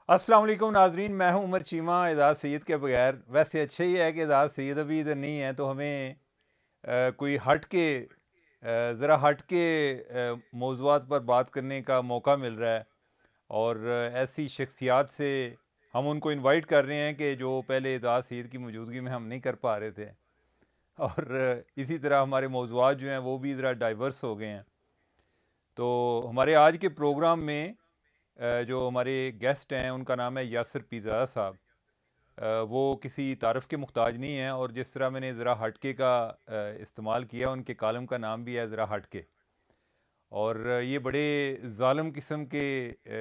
अस्सलाम वालेकुम नाजरीन, मैं हूं उमर चीमा। एजाज़ सईद के बगैर वैसे अच्छा ही है कि एजाज़ सईद अभी इधर नहीं है, तो हमें कोई हट के ज़रा हट के मौज़ूआत पर बात करने का मौका मिल रहा है। और ऐसी शख्सियात से हम उनको इनवाइट कर रहे हैं कि जो पहले एजाज़ सईद की मौजूदगी में हम नहीं कर पा रहे थे। और इसी तरह हमारे मौज़ूआत जो हैं वो भी ज़रा डाइवर्स हो गए हैं। तो हमारे आज के प्रोग्राम में जो हमारे गेस्ट हैं उनका नाम है यासिर पीज़ा साहब। वो किसी तारफ़ के मुहताज नहीं हैं, और जिस तरह मैंने ज़रा हटके का इस्तेमाल किया, उनके कालम का नाम भी है ज़रा हटके। और ये बड़े ज़ालिम किस्म के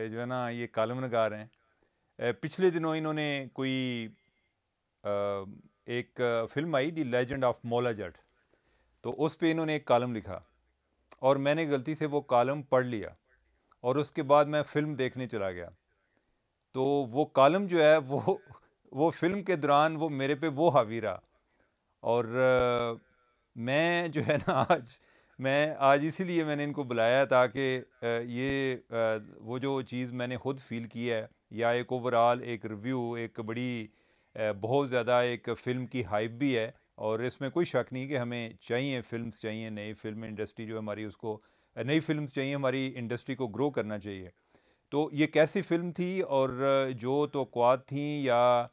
जो है ना ये कालम नगार हैं। पिछले दिनों इन्होंने कोई अ, एक film I the legend of Maula Jatt, तो उस पे इन्होंने एक कालम लिखा और मैंने गलती से वो कालम पढ़ लिया और उसके बाद मैं फ़िल्म देखने चला गया। तो वो कॉलम जो है वो फ़िल्म के दौरान वो मेरे पे वो हावी रहा। और मैं जो है ना मैं आज इसीलिए मैंने इनको बुलाया ताकि वो जो चीज़ मैंने खुद फ़ील की है, या एक ओवरऑल एक रिव्यू, एक बड़ी बहुत ज़्यादा एक फ़िल्म की हाइप भी है। और इसमें कोई शक नहीं कि हमें चाहिए फ़िल्म्स चाहिए, नई फ़िल्म इंडस्ट्री जो है हमारी उसको नई फ़िल्म्स चाहिए, हमारी इंडस्ट्री को ग्रो करना चाहिए। तो ये कैसी फ़िल्म थी, और जो तवक्कुआत थी या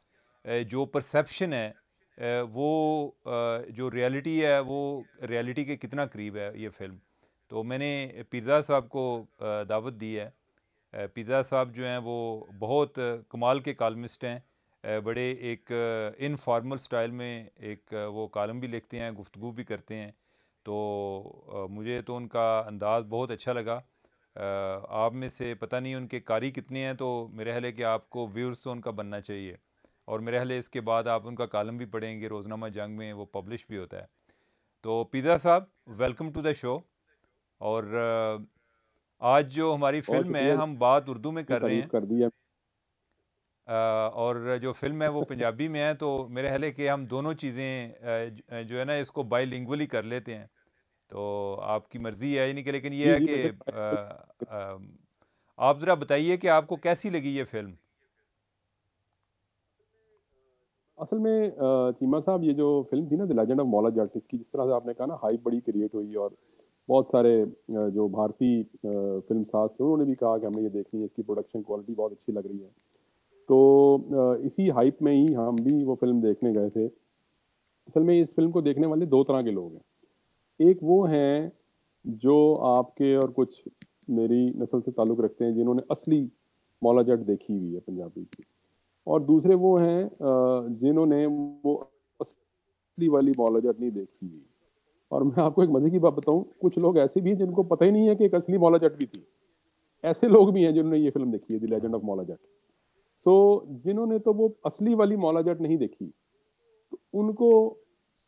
जो परसेप्शन है, जो रियलिटी है वो रियलिटी के कितना करीब है ये फ़िल्म। तो मैंने पिज़्ज़ा साहब को दावत दी है। पिज़्ज़ा साहब जो हैं वो बहुत कमाल के कॉलमिस्ट हैं। बड़े एक इनफॉर्मल स्टाइल में एक वो कॉलम भी लिखते हैं, गुफ्तगू भी करते हैं। तो मुझे तो उनका अंदाज़ बहुत अच्छा लगा। आप में से पता नहीं उनके कारी कितने हैं, तो मेरे ख्याल है कि आपको व्यूअर्स तो उनका बनना चाहिए। और मेरे ख्याल है इसके बाद आप उनका कॉलम भी पढ़ेंगे, रोज़नामा जंग में वो पब्लिश भी होता है। तो पिज़्ज़ा साहब, वेलकम टू द शो। और आज जो हमारी बहुत फ़िल्म है शुक्रिया, हम बात उर्दू में कर रहे तारीफ़ हैं। कर दी है। और जो फ़िल्म है वो पंजाबी में है, तो मेरे ख्याल है कि हम दोनों चीज़ें जो है ना इसको बाइलिंगुअली कर लेते हैं। तो आपकी मर्ज़ी है, यानी कि लेकिन ये जी, है जी, कि बेशक। आप ज़रा बताइए कि आपको कैसी लगी ये फ़िल्म? असल में चीमा साहब, ये जो फ़िल्म थी ना, द लेजेंड ऑफ मौला जाट, इसकी जिस तरह से आपने कहा ना, हाइप बड़ी क्रिएट हुई और बहुत सारे जो भारतीय फ़िल्म साज़ थे, उन्होंने भी कहा कि हमने ये देखनी है, इसकी प्रोडक्शन क्वालिटी बहुत अच्छी लग रही है। तो इसी हाइप में ही हम भी वो फ़िल्म देखने गए थे। असल में इस फ़िल्म को देखने वाले 2 तरह के लोग हैं। एक वो हैं, जो आपके और कुछ मेरी नस्ल से ताल्लुक़ रखते हैं, जिन्होंने असली मौला जाट देखी हुई है पंजाबी की। और दूसरे वो हैं जिन्होंने वो असली वाली मौलाजट नहीं देखी हुई। और मैं आपको एक मज़े की बात बताऊँ, कुछ लोग ऐसे भी हैं जिनको पता ही नहीं है कि एक असली मौलाजट भी थी। ऐसे लोग भी हैं जिन्होंने ये फ़िल्म देखी है, द लेजेंड ऑफ मौलाजट। तो जिन्होंने तो वो असली वाली मौलाजट नहीं देखी, तो उनको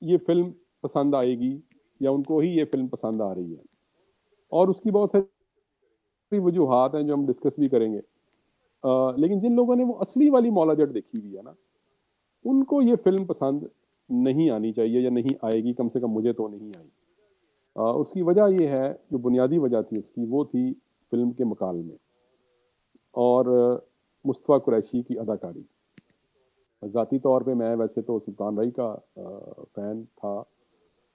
ये फ़िल्म पसंद आएगी, या उनको ही ये फ़िल्म पसंद आ रही है। और उसकी बहुत सारी वजूहात हैं जो हम डिस्कस भी करेंगे। लेकिन जिन लोगों ने वो असली वाली मौलाजट देखी हुई है ना, उनको ये फ़िल्म पसंद नहीं आनी चाहिए, या नहीं आएगी, कम से कम मुझे तो नहीं आई। उसकी वजह ये है, जो बुनियादी वजह थी उसकी, वो थी फ़िल्म के मकालमे और मुस्तफ़ा कुरैशी की अदाकारी। ज़ाती तौर पे मैं वैसे तो सुल्तान राय का फ़ैन था।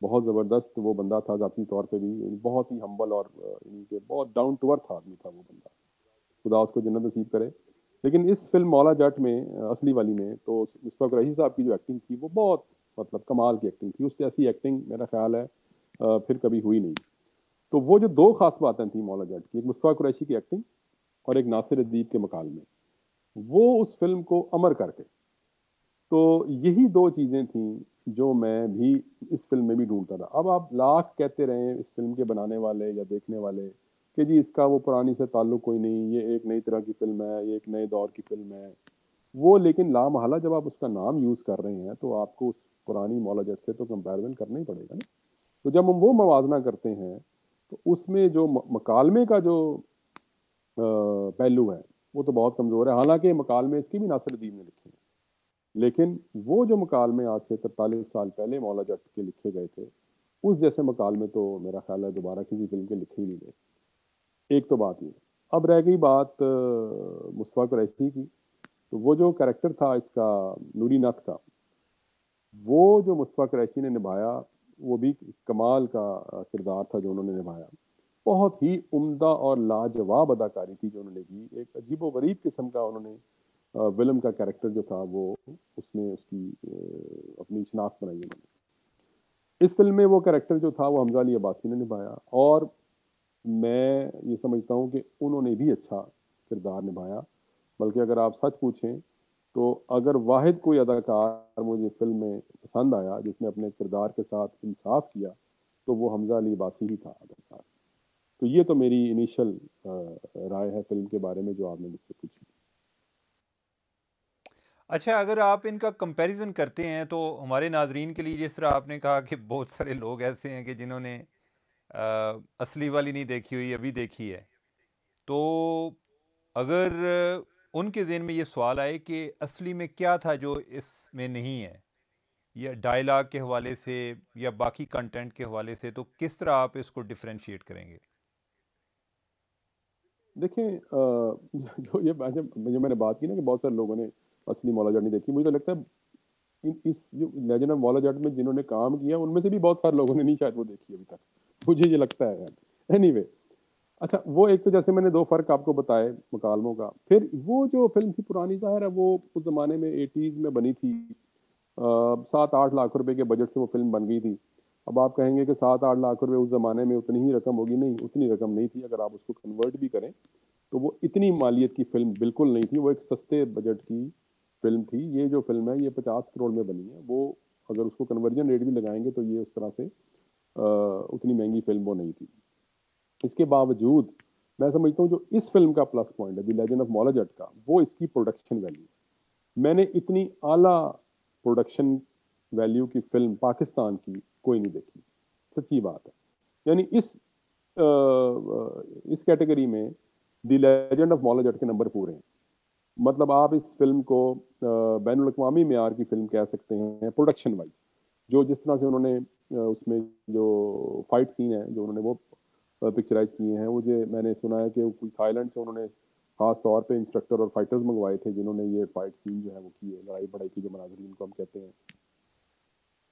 बहुत ज़बरदस्त वो बंदा था ज़ाती तौर पे भी, बहुत ही हम्बल और यानी कि बहुत डाउन टू अर्थ आदमी था वो बंदा। खुदा उसको जन्नत नसीब करे। लेकिन इस फ़िल्म मौला जाट में असली वाली में तो मुस्तफ़ा कुरैशी साहब की जो एक्टिंग थी, वो बहुत मतलब कमाल की एक्टिंग थी। उससे ऐसी एक्टिंग मेरा ख़्याल है फिर कभी हुई नहीं। तो वो जो 2 ख़ास बातें थी मौला जाट की, एक मुस्तफ़ा कुरैशी की एक्टिंग और एक नासिर अदीब के मकालमे, वो उस फ़िल्म को अमर कर गए। तो यही 2 चीज़ें थी जो मैं भी इस फ़िल्म में भी ढूँढता था। अब आप लाख कहते रहें इस फ़िल्म के बनाने वाले या देखने वाले कि जी इसका वो पुरानी से ताल्लुक कोई नहीं, ये एक नई तरह की फ़िल्म है, ये एक नए दौर की फ़िल्म है। वो लेकिन लामहला जब आप उसका नाम यूज़ कर रहे हैं, तो आपको उस पुरानी मौला जट से तो कंपैरिज़न करना ही पड़ेगा ना। तो जब हम वो मवाज़ना करते हैं, तो उसमें जो मकालमे का जो पहलू है, वो तो बहुत कमज़ोर है। हालाँकि मकालमे इसके भी नासिरुद्दीन ने लिखे हैं। लेकिन वो जो मकालमे आज से 43 साल पहले मौला जट के लिखे गए थे, उस जैसे मकालमे तो मेरा ख़्याल है दोबारा किसी फ़िल्म के लिखे ही नहीं गए। एक तो बात ये। अब रह गई बात मुस्तफ़ा कुरैशी की। तो वो जो कैरेक्टर था इसका, नूरी नथ का, वो जो मुस्तफ़ा कुरैशी ने निभाया, वो भी कमाल का किरदार था जो उन्होंने निभाया। बहुत ही उम्दा और लाजवाब अदाकारी थी जो उन्होंने की। एक अजीबो-गरीब किस्म का उन्होंने विलन का कैरेक्टर जो था वो उसमें उसकी अपनी शनाख्त बनाई उन्होंने। इस फ़िल्म में वो कैरेक्टर जो था वो हमज़ा अली अब्बासी ने निभाया, और मैं ये समझता हूँ कि उन्होंने भी अच्छा किरदार निभाया। बल्कि अगर आप सच पूछें तो अगर वाहिद कोई अदाकार मुझे फ़िल्म में पसंद आया जिसने अपने किरदार के साथ इंसाफ़ किया, तो वो हमज़ा अली अब्बासी ही था अदाकार। तो ये तो मेरी इनिशियल राय है फ़िल्म के बारे में जो आपने मुझसे पूछी। अच्छा, अगर आप इनका कंपैरिज़न करते हैं तो हमारे नाज़रीन के लिए, जिस तरह आपने कहा कि बहुत सारे लोग ऐसे हैं कि जिन्होंने असली वाली नहीं देखी हुई, अभी देखी है। तो अगर उनके ज़हन में ये सवाल आए कि असली में क्या था जो इसमें नहीं है, या डायलॉग के हवाले से या बाकी कंटेंट के हवाले से, तो किस तरह आप इसको डिफरेंशिएट करेंगे? देखें जो ये बात जो मैंने बात की ना कि बहुत सारे लोगों ने असली मौला जाट नहीं देखी, मुझे तो लगता है इस जो लेजेंड ऑफ मौला जाट में जिन्होंने काम किया उनमें से भी बहुत सारे लोगों ने नहीं शायद वो देखी अभी तक, मुझे ये लगता है यार। एनीवे, अच्छा वो एक तो जैसे मैंने दो फ़र्क आपको बताए मुकालमों का, फिर वो जो फ़िल्म थी पुरानी, ज़ाहिर है वो उस ज़माने में 80s में बनी थी। 7-8 लाख रुपए के बजट से वो फ़िल्म बन गई थी। अब आप कहेंगे कि 7-8 लाख रुपए उस ज़माने में उतनी ही रकम होगी, नहीं, उतनी रकम नहीं थी। अगर आप उसको कन्वर्ट भी करें, तो वो इतनी मालियत की फ़िल्म बिल्कुल नहीं थी, वो एक सस्ते बजट की फ़िल्म थी। ये जो फ़िल्म है, ये 50 करोड़ में बनी है। वो अगर उसको कन्वर्जन रेट भी लगाएँगे, तो ये उस तरह से उतनी महँगी फ़िल्म वो नहीं थी। इसके बावजूद मैं समझता हूँ जो इस फ़िल्म का प्लस पॉइंट है, the legend of Maula Jatt का, वो इसकी प्रोडक्शन वैल्यू। मैंने इतनी आला प्रोडक्शन वैल्यू की फ़िल्म पाकिस्तान की कोई नहीं देखी, सच्ची बात है। यानी इस कैटेगरी में the legend of Maula Jatt के नंबर पूरे हैं। मतलब आप इस फ़िल्म को बैनुल अक़वामी मेयार की फ़िल्म कह सकते हैं प्रोडक्शन वाइज़। जो जिस तरह से उन्होंने उसमें जो फाइट सीन है, जो उन्होंने वो पिक्चराइज़ किए हैं, मुझे मैंने सुना है कि वो कोई थाईलैंड से उन्होंने ख़ास तौर पे इंस्ट्रक्टर और फाइटर्स मंगवाए थे, जिन्होंने ये फाइट सीन जो है वो किए, लड़ाई-बड़ाई की जो मनाज़िर जिनको हम कहते हैं।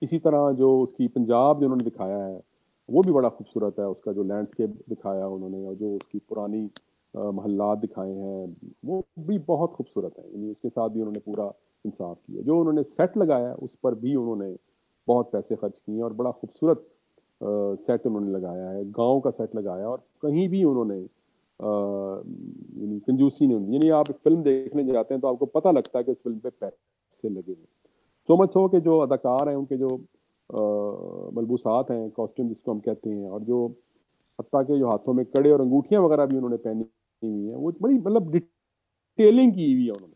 इसी तरह जो उसकी पंजाब जो उन्होंने दिखाया है, वो भी बड़ा खूबसूरत है। उसका जो लैंडस्केप दिखाया उन्होंने और जो उसकी पुरानी महल्लात दिखाए हैं, वो भी बहुत खूबसूरत हैं। यानी उसके साथ भी उन्होंने पूरा इंसाफ़ किया। जो उन्होंने सेट लगाया, उस पर भी उन्होंने बहुत पैसे खर्च किए और बड़ा खूबसूरत सेट उन्होंने लगाया है। गाँव का सेट लगाया और कहीं भी उन्होंने यानी कंजूसी नहीं हुई। यानी आप एक फ़िल्म देखने जाते हैं, तो आपको पता लगता है कि इस फ़िल्म पे पैसे लगे हैं। सो मच हो कि जो अदाकार हैं, उनके जो मलबूसात हैं, कॉस्ट्यूम जिसको हम कहते हैं, और जो हत्ता के जो हाथों में कड़े और अंगूठियाँ वगैरह भी उन्होंने पहनी हुई हैं, वो बड़ी मतलब डिटेलिंग की हुई है उन्होंने।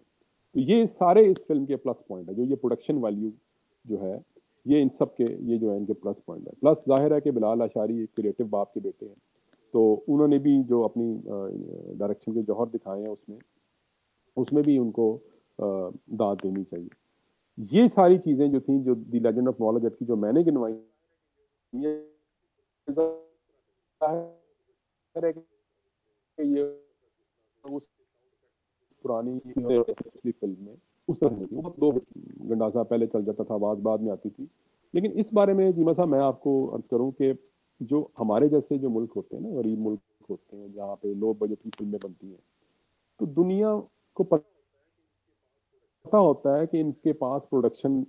तो ये सारे इस फ़िल्म के प्लस पॉइंट है, जो ये प्रोडक्शन वैल्यू जो है, ये इन सब के ये जो है इनके प्लस पॉइंट है। प्लस ज़ाहिर है कि बिलाल अशारी एक क्रिएटिव बाप के बेटे हैं, तो उन्होंने भी जो अपनी डायरेक्शन के जौहर दिखाए हैं उसमें, उसमें भी उनको दाद देनी चाहिए। ये सारी चीज़ें जो थी, जो the legend of Maula Jatt की जो मैंने गिनवाई, ये ज़ाहिर है कि ये उस पुरानी पिछली फ़िल्म में उस तरह नहीं थी। वो 2 गंडासा पहले चल जाता था, आवाज़ बाद में आती थी। लेकिन इस बारे में जीमा साहब मैं आपको अर्ज़ करूँ कि जो हमारे जैसे जो मुल्क होते हैं ना, गरीब मुल्क होते हैं, जहाँ पे लो बजट की फ़िल्में बनती हैं, तो दुनिया को पता होता है कि इनके पास प्रोडक्शन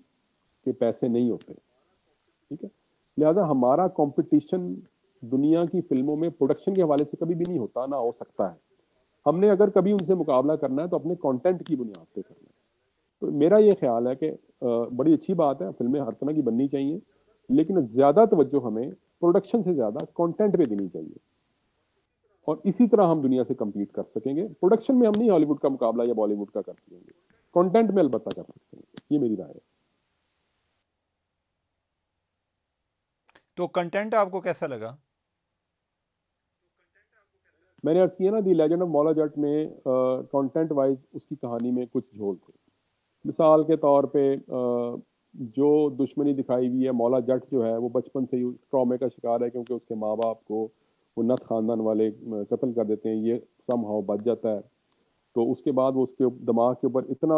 के पैसे नहीं होते, ठीक है? लिहाज़ा हमारा कॉम्पिटिशन दुनिया की फ़िल्मों में प्रोडक्शन के हवाले से कभी भी नहीं होता, ना हो सकता है। हमने अगर कभी उनसे मुकाबला करना है, तो अपने कंटेंट की बुनियाद पे करना है। तो मेरा ये ख़्याल है कि बड़ी अच्छी बात है, फ़िल्में हर तरह की बननी चाहिए, लेकिन ज़्यादा तवज्जो हमें प्रोडक्शन से ज़्यादा कंटेंट पे देनी चाहिए। और इसी तरह हम दुनिया से कम्पीट कर सकेंगे। प्रोडक्शन में हम नहीं हॉलीवुड का मुकाबला या बॉलीवुड का कर सकेंगे, कंटेंट में अलबत्ता कर सकते हैं। ये मेरी राय है। तो कंटेंट आपको कैसा लगा? मैंने अर्ज़ किया ना, the legend of Maula Jatt में कंटेंट वाइज़ उसकी कहानी में कुछ झोल थे। मिसाल के तौर पे जो दुश्मनी दिखाई हुई है, मौला जट जो है वो बचपन से ही ट्रॉमे का शिकार है, क्योंकि उसके माँ-बाप को वो नत ख़ानदान वाले कत्ल कर देते हैं, ये समहाउ बच जाता है। तो उसके बाद वो उसके दिमाग के ऊपर इतना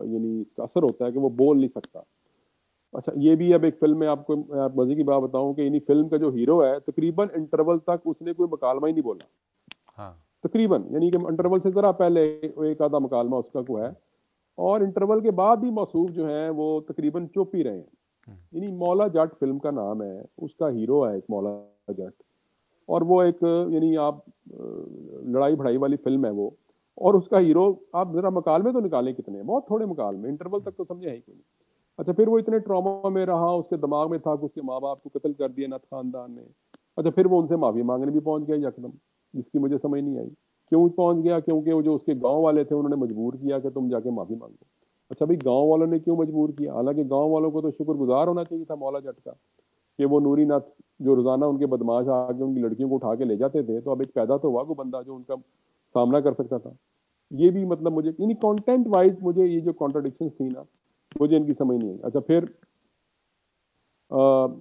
यानी इसका असर होता है कि वो बोल नहीं सकता। अच्छा, ये भी अब एक फिल्म में आपको आप मजे की बात बताऊं कि इन्हीं फिल्म का जो हीरो है तकरीबन इंटरवल तक उसने कोई मुकालमा ही नहीं बोला। हाँ। तकरीबन यानी कि इंटरवल से जरा पहले एक आधा मुकालमा उसका को है, और इंटरवल के बाद भी मौसूफ जो है वो तकरीबन चुप ही रहे हैं। हम्म। यानी मौला जट फिल्म का नाम है, उसका हीरो है एक मौला जट, और वो एक यानी आप लड़ाई भड़ाई वाली फिल्म है वो, और उसका हीरो आप जरा मुकालमे तो निकालें कितने, बहुत थोड़े मुकालमे, इंटरवल तक तो समझे है ही कोई नहीं। अच्छा, फिर वो इतने ट्रॉमा में रहा, उसके दिमाग में था कि उसके माँ बाप को कत्ल कर दिया नत खानदान ने। अच्छा, फिर वो उनसे माफी मांगने भी पहुंच गया यकदम, जिसकी मुझे समझ नहीं आई क्यों पहुंच गया, क्योंकि वो जो उसके गांव वाले थे उन्होंने मजबूर किया कि तुम जाके माफी मांगो। अच्छा भाई, गांव वालों ने क्यों मजबूर किया? हालांकि गांव वालों को तो शुक्रगुजार होना चाहिए था मौला जट का, कि वो नूरी नाथ जो रोजाना उनके बदमाश आके उनकी लड़कियों को उठा के ले जाते थे, तो अब एक पैदा तो हुआ वो बंदा जो उनका सामना कर सकता था। ये भी मतलब मुझे इन कंटेंट वाइज मुझे ये जो कॉन्ट्रडिक्शन थी ना, मुझे इनकी समझ नहीं आई। अच्छा, फिर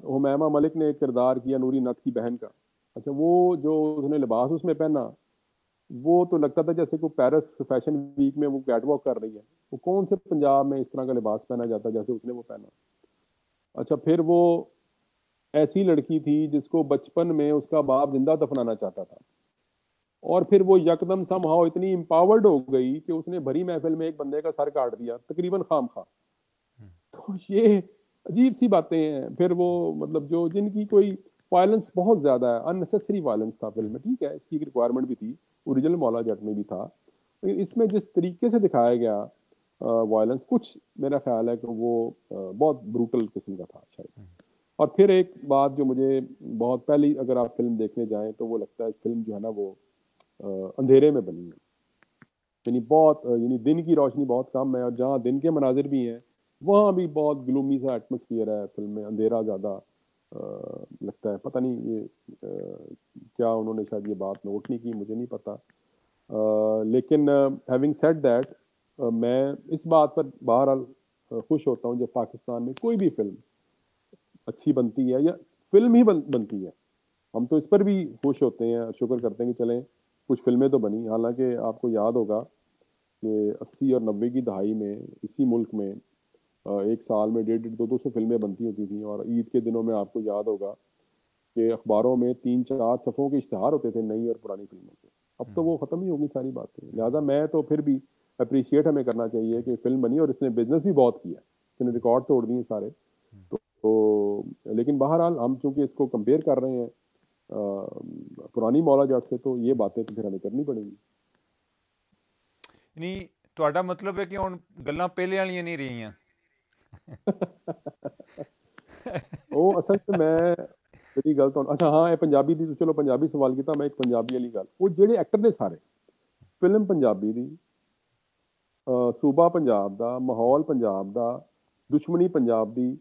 हुमैमा मलिक ने एक किरदार किया नूरी नथ की बहन का। अच्छा, वो जो उसने लिबास उसमें पहना, वो तो लगता था जैसे कोई पेरिस फैशन वीक में वो कैटवॉक कर रही है। वो कौन से पंजाब में इस तरह का लिबास पहना जाता जैसे उसने वो पहना। अच्छा, फिर वो ऐसी लड़की थी जिसको बचपन में उसका बाप जिंदा दफनाना चाहता था, और फिर वो यकदम समहाउ इतनी एम्पावर्ड हो गई कि उसने भरी महफिल में एक बंदे का सर काट दिया तकरीबन खाम खा। तो ये अजीब सी बातें हैं। फिर वो मतलब जो जिनकी कोई वायलेंस बहुत ज्यादा है, अननेसेसरी वायलेंस था फिल्म में, ठीक है इसकी रिक्वायरमेंट भी थी, ओरिजिनल मौला जट में भी था, लेकिन इसमें जिस तरीके से दिखाया गया वायलेंस, कुछ मेरा ख्याल है कि वो बहुत ब्रूटल किस्म का था शायद। और फिर एक बात जो मुझे बहुत पहली, अगर आप फिल्म देखने जाएं तो वो लगता है फिल्म जो है ना वो अंधेरे में बनी है, यानी बहुत यानी दिन की रोशनी बहुत कम है, और जहाँ दिन के मनाजिर भी हैं वहाँ भी बहुत ग्लूमी सा एटमोसफियर है फिल्म में, अंधेरा ज़्यादा लगता है। पता नहीं ये क्या उन्होंने शायद ये बात नोट नहीं की, मुझे नहीं पता। लेकिन हैविंग सेड दैट, मैं इस बात पर बहरहाल खुश होता हूँ जब पाकिस्तान में कोई भी फिल्म अच्छी बनती है, या फिल्म ही बनती है। हम तो इस पर भी खुश होते हैं, शुक्र करते हैं कि चलें कुछ फिल्में तो बनी। हालांकि आपको याद होगा कि 80 और 90 की दहाई में इसी मुल्क में एक साल में 150-200 फिल्में बनती होती थी, और ईद के दिनों में आपको याद होगा कि अखबारों में 3-4 सफ़ों के इश्तहार होते थे नई और पुरानी फिल्मों के। अब तो वो ख़त्म ही होगी सारी बातें। लिहाजा मैं तो फिर भी अप्रिशिएट हमें करना चाहिए कि फिल्म बनी और इसने बिजनेस भी बहुत किया, इसने रिकॉर्ड तोड़ दिए सारे। लेकिन बहरहाल हम चूंकि इसको कंपेयर कर रहे हैं पुरानी मौला जाट से, तो ये बातें तो फिर हमें करनी पड़ेगी। नहीं, ਤੁਹਾਡਾ ਮਤਲਬ ਹੈ ਕਿ ਹੁਣ ਗੱਲਾਂ ਪਹਿਲੇ ਵਾਲੀਆਂ ਨਹੀਂ ਰਹੀਆਂ। ਉਹ ਅਸਲ 'ਚ ਮੈਂ ਜਿਹੜੀ ਗੱਲ ਤੁਹਾਨੂੰ, ਅੱਛਾ ਹਾਂ, ਇਹ ਪੰਜਾਬੀ ਦੀ, ਚਲੋ ਪੰਜਾਬੀ ਸਵਾਲ ਕੀਤਾ, ਮੈਂ ਇੱਕ ਪੰਜਾਬੀ ਵਾਲੀ ਗੱਲ, ਉਹ ਜਿਹੜੇ ਐਕਟਰ ਨੇ ਸਾਰੇ, ਫਿਲਮ ਪੰਜਾਬੀ ਦੀ, ਸੂਬਾ ਪੰਜਾਬ ਦਾ, ਮਾਹੌਲ ਪੰਜਾਬ ਦਾ, ਦੁਸ਼ਮਣੀ ਪੰਜਾਬ ਦੀ,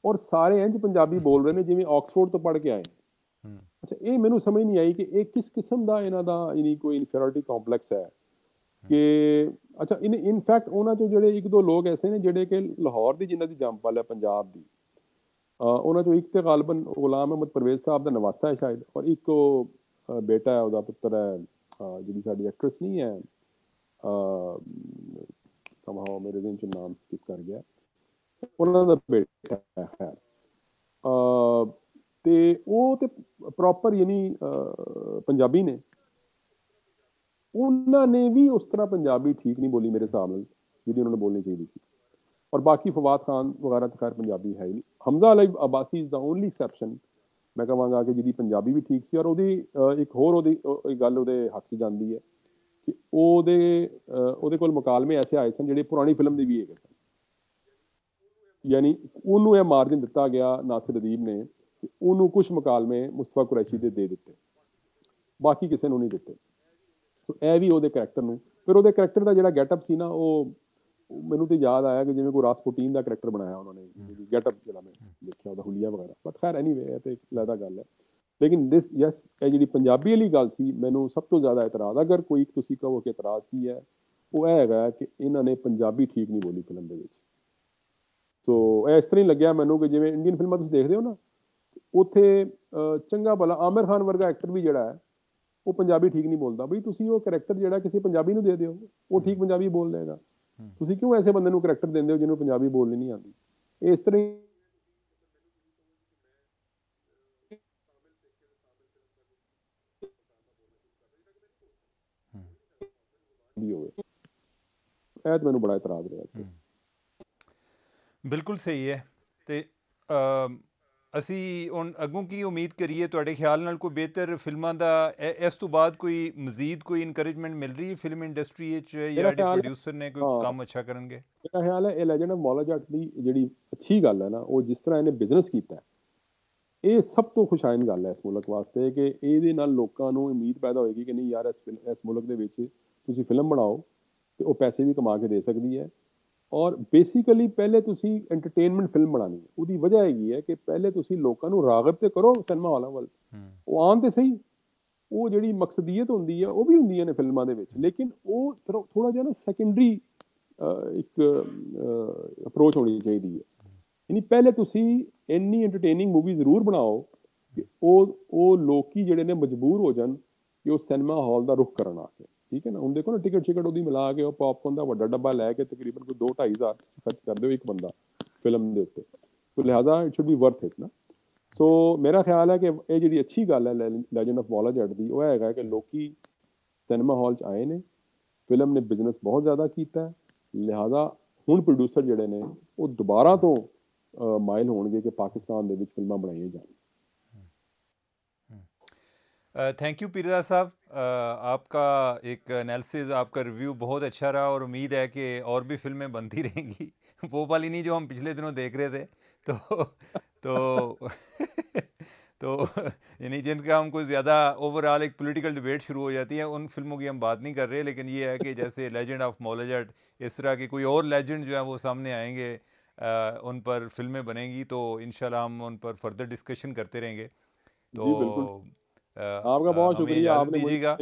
ਔਰ ਸਾਰੇ ਇੰਜ ਪੰਜਾਬੀ ਬੋਲ ਰਹੇ ਨੇ ਜਿਵੇਂ ਆਕਸਫੋਰਡ ਤੋਂ ਪੜ੍ਹ ਕੇ ਆਏ ਨੇ। ਅੱਛਾ, ਇਹ ਮੈਨੂੰ ਸਮਝ ਨਹੀਂ ਆਈ ਕਿ ਇਹ ਕਿਸ ਕਿਸਮ ਦਾ ਇਹਨਾਂ ਦਾ ਯਾਨੀ ਕੋਈ ਇਨਫੀਰੀਅਰਿਟੀ ਕੰਪਲੈਕਸ ਹੈ ਕਿ ਅੱਛਾ ਇਨ ਫੈਕਟ ਉਹਨਾਂ ਚੋਂ ਜਿਹੜੇ ਇੱਕ ਦੋ ਲੋਕ ਐਸੇ ਨੇ ਜਿਹੜੇ ਕਿ ਲਾਹੌਰ ਦੀ ਜਿਨ੍ਹਾਂ ਦੀ ਜੰਮਪਲ ਹੈ ਪੰਜਾਬ ਦੀ, ਉਹਨਾਂ ਚੋਂ ਇੱਕ ਤੇ ਗਾਲਬਨ ਗੁਲਾਮ ਅਹਿਮਦ ਪਰਵੇਜ਼ ਸਾਹਿਬ ਦਾ ਨਵਾਸਾ ਹੈ ਸ਼ਾਇਦ, ਔਰ ਇੱਕ ਉਹ ਬੇਟਾ ਹੈ, ਉਹਦਾ ਪੁੱਤਰ ਹੈ, ਜਿਹੜੀ ਸਾਡੀ ਐਕਟਰੈਸ ਨਹੀਂ ਹੈ, ਸਮਾਂ ਮੇਰੇ ਦਿਨ ਚ ਨਾਮ ਸਕਿਪ ਕਰ ਗਿਆ, ਉਹਨਾਂ ਦਾ ਬੇਟਾ ਹੈ ਖੈਰ, ਤੇ ਉਹ ਤੇ ਪ੍ਰੋਪਰ ਯਾਨੀ ਪੰਜਾਬੀ ਨੇ, ਉਹਨਾਂ ਨੇ ਵੀ ਉਸ ਤਰ੍ਹਾਂ ਪੰਜਾਬੀ ਠੀਕ ਨਹੀਂ ਬੋਲੀ ਮੇਰੇ ਹਿਸਾਬ ਨਾਲ ਜਿਹੜੀ ਉਹਨਾਂ ਨੂੰ ਬੋਲਣੀ ਚਾਹੀਦੀ ਸੀ। ਔਰ ਬਾਕੀ ਫਵਾਦ ਖਾਨ ਵਗੈਰਾ ਤਾਂ ਖੈਰ ਪੰਜਾਬੀ ਹੈ ਹੀ ਨਹੀਂ। Hamza Ali Abbasi is the only exception ਮੈਂ ਕਹਾਂਗਾ ਕਿ ਜਿਹਦੀ ਪੰਜਾਬੀ ਵੀ ਠੀਕ ਸੀ, ਔਰ ਉਹਦੀ ਇੱਕ ਹੋਰ ਉਹਦੀ ਗੱਲ ਉਹਦੇ ਹੱਕ 'ਚ ਜਾਂਦੀ ਹੈ ਕਿ ਉਹਦੇ ਕੋਲ ਮੁਕਾਲਮੇ ਐਸੇ ਆਏ ਸਨ ਜਿਹੜੇ ਪੁਰਾਣੀ ਫਿਲਮ ਦੇ ਵੀ ਹੈਗੇ ਸਨ, ਯਾਨੀ ਉਹਨੂੰ ਇਹ ਮਾਰਜਨ ਦਿੱਤਾ ਗਿਆ ਨਾਸਿਰ ਅਦੀਬ ਨੇ ਕਿ ਉਹਨੂੰ ਕੁਛ ਮੁਕਾਲਮੇ ਮੁਸਤਫਾ ਕੁਰੈਸ਼ੀ ਦੇ ਦਿੱਤੇ, ਬਾਕੀ ਕਿਸੇ ਨੂੰ ਨਹੀਂ ਦਿੱਤੇ। ਸੋ ਇਹ ਵੀ ਉਹਦੇ ਕਰੈਕਟਰ ਨੂੰ, ਫਿਰ ਉਹਦੇ ਕਰੈਕਟਰ ਦਾ ਜਿਹੜਾ ਗੈਟਅਪ ਸੀ ਨਾ, ਉਹ ਮੈਨੂੰ ਤੇ ਯਾਦ ਆਇਆ ਕਿ ਜਿਵੇਂ ਕੋਈ ਰਾਸਪੁਟੀਨ ਦਾ ਕਰੈਕਟਰ ਬਣਾਇਆ ਉਹਨਾਂ ਨੇ, ਗੈਟਅਪ ਜਿਹੜਾ ਮੈਂ ਦੇਖਿਆ ਉਹਦਾ ਹੁਲੀਆ ਵਗੈਰਾ। ਬਟ ਖੈਰ ਐਨੀਵੇ ਇਹ ਤੇ ਇੱਕ ਅਲੱਗ ਗੱਲ ਹੈ। ਲੇਕਿਨ ਦਿਸ ਯੈਸ, ਇਹ ਜਿਹੜੀ ਪੰਜਾਬੀ ਵਾਲੀ ਗੱਲ ਸੀ, ਮੈਨੂੰ ਸਭ ਤੋਂ ਜ਼ਿਆਦਾ ਇਤਰਾਜ਼, ਅਗਰ ਕੋਈ ਤੁਸੀਂ ਕਹੋ ਕਿ ਇਤਰਾਜ਼ ਕੀ ਹੈ, ਉਹ ਇਹ ਹੈਗਾ ਕਿ ਇਹਨਾਂ ਨੇ ਪੰਜਾਬੀ ਠੀਕ ਨਹੀਂ ਬੋਲੀ ਫਿਲਮ ਦੇ ਵਿੱਚ। ਸੋ ਇਹ ਇਸ ਤਰ੍ਹਾਂ ਹੀ ਲੱਗਿਆ ਮੈਨੂੰ ਕਿ ਜਿਵੇਂ ਇੰਡੀਅਨ ਫਿਲਮਾਂ ਤੁਸੀਂ ਦੇਖਦੇ ਹੋ ਨਾ, ਉੱਥੇ ਚੰਗਾ ਭਲਾ ਆਮਿਰ ਖਾਨ ਵਰਗਾ ਐਕਟਰ ਵੀ ਜਿਹੜਾ ਹੈ ਉਹ ਪੰਜਾਬੀ ਠੀਕ ਨਹੀਂ ਬੋਲਦਾ, ਬਈ ਤੁਸੀਂ ਉਹ ਕਰੈਕਟਰ ਜਿਹੜਾ ਕਿਸੇ ਪੰਜਾਬੀ ਨੂੰ ਦੇ ਦਿਓ, ਉਹ ਠੀਕ ਪੰਜਾਬੀ ਬੋਲ ਲਏਗਾ। ਤੁਸੀਂ ਕਿਉਂ ਐਸੇ ਬੰਦੇ ਨੂੰ ਕਰੈਕਟਰ ਦਿੰਦੇ ਹੋ ਜਿਹਨੂੰ ਪੰਜਾਬੀ ਬੋਲਣੀ ਨਹੀਂ ਆਉਂਦੀ? ਇਸ ਤਰ੍ਹਾਂ ਹੀ ਹੋਵੇ, ਇਹ ਤਾਂ ਮੈਨੂੰ ਬੜਾ ਇਤਰਾਜ਼ ਰਿਹਾ। ਬਿਲਕੁਲ ਸਹੀ ਹੈ। ਤੇ ਅਸੀਂ ਹੁਣ ਅੱਗੋਂ ਕੀ ਉਮੀਦ ਕਰੀਏ? ਤੁਹਾਡੇ ਖਿਆਲ ਨਾਲ ਕੋਈ ਬਿਹਤਰ ਫਿਲਮਾਂ ਦਾ ਇਸ ਤੋਂ ਬਾਅਦ ਕੋਈ ਮਜ਼ੀਦ ਕੋਈ ਇਨਕਰੇਜਮੈਂਟ ਮਿਲ ਰਹੀ ਹੈ ਫਿਲਮ ਇੰਡਸਟਰੀ ਵਿੱਚ, ਜਾਂ ਪ੍ਰੋਡਿਊਸਰ ਨੇ ਕੋਈ ਕੰਮ ਅੱਛਾ ਕਰਨਗੇ? ਮੇਰਾ ਖਿਆਲ ਹੈ ਇਹ ਲੈਜੈਂਡ ਆਫ ਮੌਲਾ ਜੱਟ ਦੀ ਜਿਹੜੀ ਅੱਛੀ ਗੱਲ ਹੈ ਨਾ, ਉਹ ਜਿਸ ਤਰ੍ਹਾਂ ਇਹਨੇ ਬਿਜ਼ਨਸ ਕੀਤਾ, ਇਹ ਸਭ ਤੋਂ ਖੁਸ਼ਾਇਨ ਗੱਲ ਹੈ ਇਸ ਮੁਲਕ ਵਾਸਤੇ, ਕਿ ਇਹਦੇ ਨਾਲ ਲੋਕਾਂ ਨੂੰ ਉਮੀਦ ਪੈਦਾ ਹੋਏਗੀ ਕਿ ਨਹੀਂ ਯਾਰ, ਇਸ ਮੁਲਕ ਦੇ ਵਿੱਚ ਤੁਸੀਂ ਫਿਲਮ ਬਣਾਓ ਤੇ ਉਹ ਪੈਸੇ ਵੀ ਕਮਾ ਕੇ ਦੇ ਸਕਦੀ ਹੈ। ਔਰ ਬੇਸਿਕਲੀ ਪਹਿਲੇ ਤੁਸੀਂ ਐਂਟਰਟੇਨਮੈਂਟ ਫਿਲਮ ਬਣਾਉਣੀ ਹੈ। ਉਹਦੀ ਵਜ੍ਹਾ ਹੈਗੀ ਹੈ ਕਿ ਪਹਿਲੇ ਤੁਸੀਂ ਲੋਕਾਂ ਨੂੰ ਰਾਗਬ ਤੇ ਕਰੋ ਸਿਨੇਮਾ ਹਾਲਾਂ ਵੱਲ, ਉਹ ਆਉਣ ਤੇ ਸਹੀ। ਉਹ ਜਿਹੜੀ ਮਕਸਦੀਅਤ ਹੁੰਦੀ ਹੈ ਉਹ ਵੀ ਹੁੰਦੀਆਂ ਨੇ ਫਿਲਮਾਂ ਦੇ ਵਿੱਚ, ਲੇਕਿਨ ਉਹ ਥੋੜਾ ਜਿਹਾ ਨਾ ਸੈਕੰਡਰੀ ਇੱਕ ਅਪਰੋਚ ਹੋਣੀ ਚਾਹੀਦੀ ਹੈ। ਯਾਨੀ ਪਹਿਲੇ ਤੁਸੀਂ ਇੰਨੀ ਐਂਟਰਟੇਨਿੰਗ ਮੂਵੀ ਜ਼ਰੂਰ ਬਣਾਓ ਕਿ ਉਹ ਲੋਕੀ ਜਿਹੜੇ ਨੇ ਮਜਬੂਰ ਹੋ ਜਾਣ ਕਿ ਉਹ ਸਿਨੇਮਾ ਹਾਲ ਦਾ ਰੁਖ ਕਰਨ ਆ ਕੇ, ਠੀਕ ਹੈ ਨਾ। ਹੁਣ ਦੇਖੋ ਨਾ, ਟਿਕਟ ਉਹਦੀ ਮਿਲਾ ਕੇ ਉਹ ਪੌਪਕੌਰਨ ਦਾ ਵੱਡਾ ਡੱਬਾ ਲੈ ਕੇ ਤਕਰੀਬਨ ਕੋਈ 2-2.5 ਹਜ਼ਾਰ ਖਰਚ ਕਰ ਦਿਓ ਇੱਕ ਬੰਦਾ ਫਿਲਮ ਦੇ ਉੱਤੇ, ਸੋ ਲਿਹਾਜ਼ਾ it should be worth it ਨਾ। ਸੋ ਮੇਰਾ ਖਿਆਲ ਹੈ ਕਿ ਇਹ ਜਿਹੜੀ ਅੱਛੀ ਗੱਲ ਹੈ ਲੈਜੈਂਡ ਆਫ ਮੌਲਾ ਜੱਟ ਦੀ, ਉਹ ਹੈਗਾ ਕਿ ਲੋਕੀ ਸਿਨੇਮਾ ਹਾਲ 'ਚ ਆਏ ਨੇ, ਫਿਲਮ ਨੇ ਬਿਜ਼ਨਸ ਬਹੁਤ ਜ਼ਿਆਦਾ ਕੀਤਾ, ਲਿਹਾਜ਼ਾ ਹੁਣ ਪ੍ਰੋਡਿਊਸਰ ਜਿਹੜੇ ਨੇ ਉਹ ਦੁਬਾਰਾ ਤੋਂ ਮਾਇਲ ਹੋਣਗੇ कि पाकिस्तान ਦੇ ਵਿੱਚ ਫਿਲਮਾਂ ਬਣਾਈਆਂ ਜਾਣ। थैंक यू पीरज़ादा साहब, आपका एक एनालिसिस, आपका रिव्यू बहुत अच्छा रहा, और उम्मीद है कि और भी फिल्में बनती रहेंगी, वो वाली नहीं जो हम पिछले दिनों देख रहे थे। तो तो यानी जिनका हम कोई ज़्यादा ओवरऑल एक पॉलिटिकल डिबेट शुरू हो जाती है, उन फिल्मों की हम बात नहीं कर रहे। लेकिन ये है कि जैसे लेजेंड ऑफ मौला जट, इस तरह के कोई और लेजेंड जो है वो सामने आएंगे, उन पर फिल्में बनेंगी, तो इंशाल्लाह हम उन पर फर्दर डिस्कशन करते रहेंगे। तो आपका बहुत शुक्रिया, आपने दीजिएगा।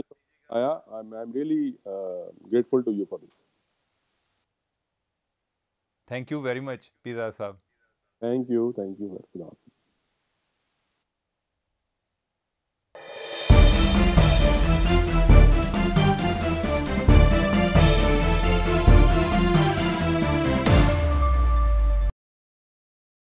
आया, I am really grateful to you for this. Thank you very much Peerzada साहब। Thank you, thank you.